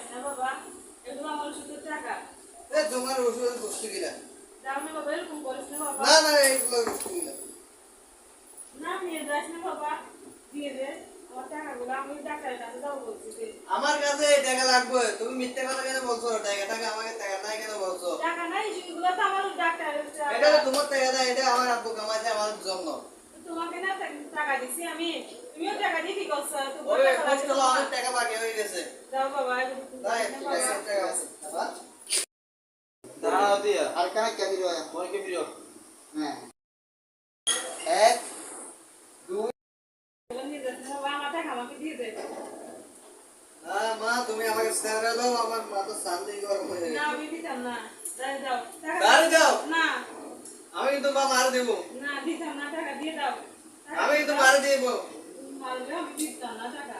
যাস না বাবা, এগুলো আমার ওষুধের টাকা। তোমার ওষুধ বস্তু কিনা যাও না বাবা, এরকম করিস না বাবা। না না এইগুলো বস্তু কিনা না নিয়ে যাস না বাবা, দিয়ে দে আমার টাকাগুলো, আমি ডাক্তারের কাছে যাবো বলছি যে। আমার কাছে এই টাকা লাগবে, তুমি মিথ্যা কথা কেন বলছো? টাকাটাকে আমাকে টাকা নাই কেন বলছো? টাকা নাই, সেগুলো তো আমার ডাক্তারের এটা তো তোমার টাকা না, এটা আমার আব্বু কামাইছে আমার জন্য। তোমাকে না টাকা দিছি আমি, তুমিও টাকা দিয়ে কি করছো? ওরে কষ্ট হলো, অনেক টাকা বাকি হয়ে গেছে। যাও বাবা, নাই ঠিক আছে, টাকা আছে বাবা। দাঁড়াও দিয়া আর কানে কে দিলো? মনকে প্রিয় হ্যাঁ, এক দুই। নিয়ে যাস না বাবা, আমার টাকা আমাকে দিয়ে দে। মা তুমি আমাকে স্যারে দাও, আমার মাথা শান্তি গরম হয়ে না গেছে। আমি দিতাম না, যাই যাও টাকা দাঁড়িয়ে যাও, না। আমি কিন্তু মা মার দেবো, না দিতাম না, টাকা দিয়ে দাও। আমি কিন্তু মার দেবো। মারবে, আমি দিতাম না টাকা।